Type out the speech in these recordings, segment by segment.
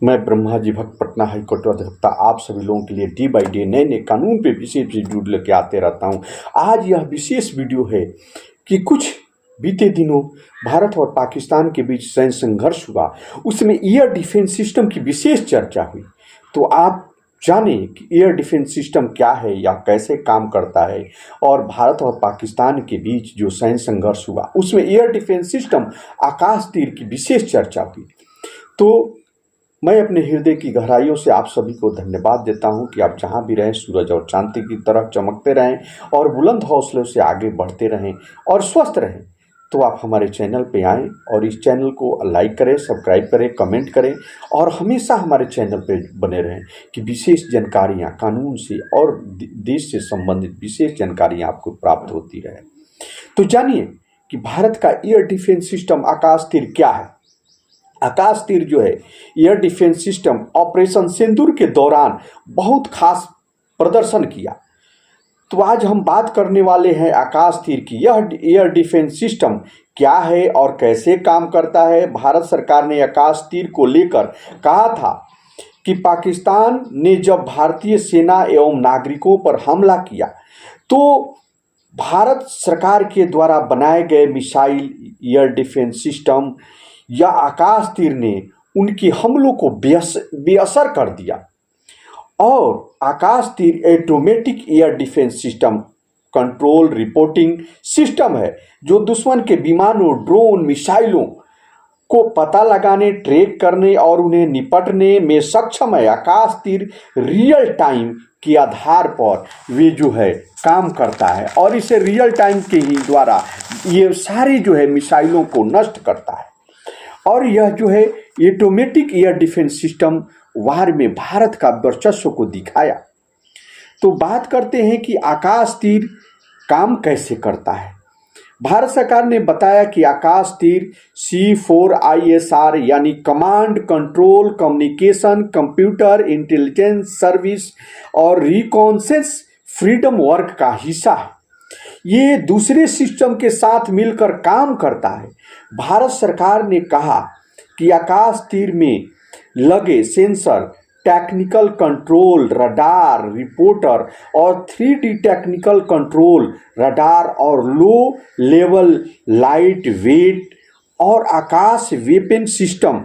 मैं ब्रह्मा जी भक्त पटना हाईकोर्ट अधिवक्ता आप सभी लोगों के लिए डे बाई डे नए नए कानून पे विशेष वीडियो लेके आते रहता हूँ। आज यह विशेष वीडियो है कि कुछ बीते दिनों भारत और पाकिस्तान के बीच सैन्य संघर्ष हुआ, उसमें एयर डिफेंस सिस्टम की विशेष चर्चा हुई। तो आप जाने कि एयर डिफेंस सिस्टम क्या है या कैसे काम करता है, और भारत और पाकिस्तान के बीच जो सैन्य संघर्ष हुआ उसमें एयर डिफेंस सिस्टम आकाश तीर की विशेष चर्चा हुई। तो मैं अपने हृदय की गहराइयों से आप सभी को धन्यवाद देता हूं कि आप जहां भी रहें सूरज और चांदी की तरह चमकते रहें और बुलंद हौसलों से आगे बढ़ते रहें और स्वस्थ रहें। तो आप हमारे चैनल पे आएँ और इस चैनल को लाइक करें, सब्सक्राइब करें, कमेंट करें और हमेशा हमारे चैनल पे बने रहें कि विशेष जानकारियाँ कानून से और देश से संबंधित विशेष जानकारियाँ आपको प्राप्त होती रहे। तो जानिए कि भारत का एयर डिफेंस सिस्टम आकाश तीर क्या है। आकाश तीर जो है एयर डिफेंस सिस्टम ऑपरेशन सिंदूर के दौरान बहुत खास प्रदर्शन किया। तो आज हम बात करने वाले हैं आकाश तीर की। यह एयर डिफेंस सिस्टम क्या है और कैसे काम करता है। भारत सरकार ने आकाश तीर को लेकर कहा था कि पाकिस्तान ने जब भारतीय सेना एवं नागरिकों पर हमला किया तो भारत सरकार के द्वारा बनाए गए मिसाइल एयर डिफेंस सिस्टम या आकाश तीर ने उनके हमलों को बेअसर कर दिया। और आकाश तीर automatic air defence system control reporting system है जो दुश्मन के विमानों, ड्रोन, मिसाइलों को पता लगाने, ट्रैक करने और उन्हें निपटने में सक्षम है। आकाश तीर रियल टाइम के आधार पर वे जो है काम करता है और इसे रियल टाइम के ही द्वारा ये सारी जो है मिसाइलों को नष्ट करता है। और यह जो है ऑटोमेटिक एयर डिफेंस सिस्टम वार में भारत का वर्चस्व को दिखाया। तो बात करते हैं कि आकाश तीर काम कैसे करता है। भारत सरकार ने बताया कि आकाश तीर C4ISR यानी command control communication computer intelligence service और रिकॉन्सेंस फ्रीडम वर्क का हिस्सा है। ये दूसरे सिस्टम के साथ मिलकर काम करता है। भारत सरकार ने कहा कि आकाश तीर में लगे sensor, technical control radar, reporter और 3D टेक्निकल कंट्रोल रडार और लो लेवल लाइट वेट और आकाश वेपन सिस्टम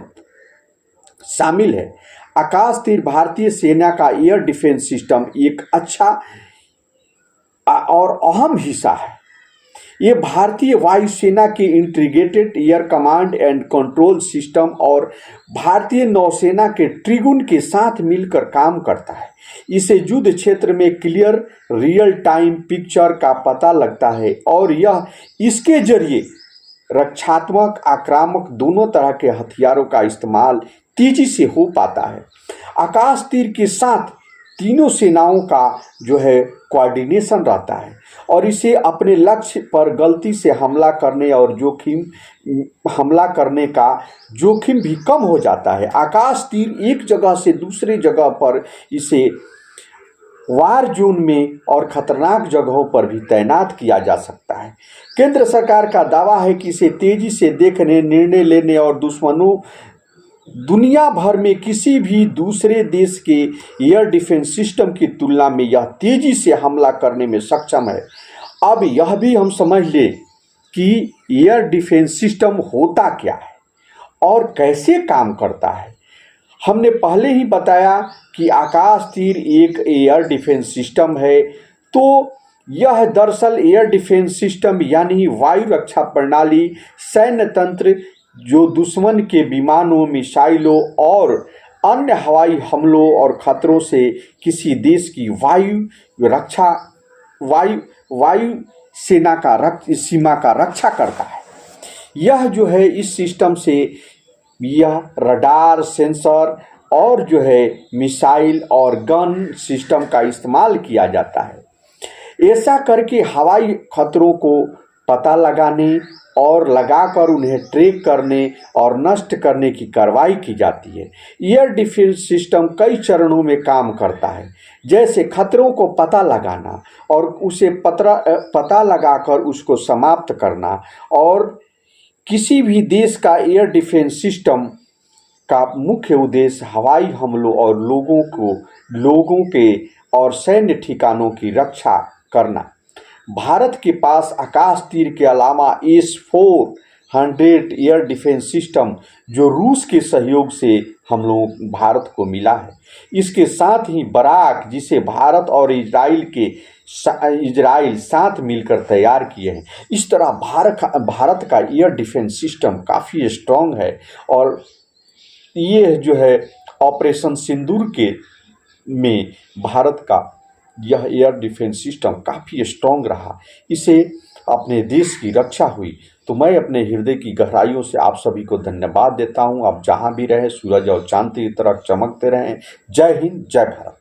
शामिल है। आकाश तीर भारतीय सेना का एयर डिफेंस सिस्टम एक अच्छा और अहम हिस्सा है। ये भारतीय वायुसेना के integrated air command and control system और भारतीय नौसेना के ट्रिगुन के साथ मिलकर काम करता है। इसे युद्ध क्षेत्र में क्लियर रियल टाइम पिक्चर का पता लगता है और यह इसके जरिए रक्षात्मक आक्रामक दोनों तरह के हथियारों का इस्तेमाल तेजी से हो पाता है। आकाश तीर के साथ तीनों सेनाओं का जो है कोऑर्डिनेशन रहता है और इसे अपने लक्ष्य पर गलती से हमला करने और हमला करने का जोखिम भी कम हो जाता है। आकाश तीर एक जगह से दूसरी जगह पर इसे वार जोन में और खतरनाक जगहों पर भी तैनात किया जा सकता है। केंद्र सरकार का दावा है कि इसे तेजी से देखने, निर्णय लेने और दुनिया भर में किसी भी दूसरे देश के एयर डिफेंस सिस्टम की तुलना में यह तेजी से हमला करने में सक्षम है। अब यह भी हम समझ ले कि एयर डिफेंस सिस्टम होता क्या है और कैसे काम करता है। हमने पहले ही बताया कि आकाश तीर एक एयर डिफेंस सिस्टम है। तो यह दरअसल एयर डिफेंस सिस्टम यानी वायु रक्षा प्रणाली सैन्य तंत्र जो दुश्मन के विमानों, मिसाइलों और अन्य हवाई हमलों और खतरों से किसी देश की वायु सेना का सीमा का रक्षा करता है। यह जो है इस सिस्टम से यह रडार, सेंसर और जो है मिसाइल और गन सिस्टम का इस्तेमाल किया जाता है। ऐसा करके हवाई खतरों को पता लगाने और लगाकर उन्हें ट्रैक करने और नष्ट करने की कार्रवाई की जाती है। एयर डिफेंस सिस्टम कई चरणों में काम करता है, जैसे खतरों को पता लगाना और उसे पता लगाकर उसको समाप्त करना। और किसी भी देश का एयर डिफेंस सिस्टम का मुख्य उद्देश्य हवाई हमलों और लोगों के और सैन्य ठिकानों की रक्षा करना। भारत के पास आकाश तीर के अलावा S-400 एयर डिफेंस सिस्टम जो रूस के सहयोग से हम लोग भारत को मिला है। इसके साथ ही बराक जिसे भारत और इजराइल साथ मिलकर तैयार किए हैं। इस तरह भारत का एयर डिफेंस सिस्टम काफ़ी स्ट्रॉन्ग है और ये जो है ऑपरेशन सिंदूर में भारत का यह एयर डिफेंस सिस्टम काफ़ी स्ट्रॉन्ग रहा, इसे अपने देश की रक्षा हुई। तो मैं अपने हृदय की गहराइयों से आप सभी को धन्यवाद देता हूं। आप जहां भी रहें सूरज और चांद की तरह चमकते रहें। जय हिंद, जय भारत।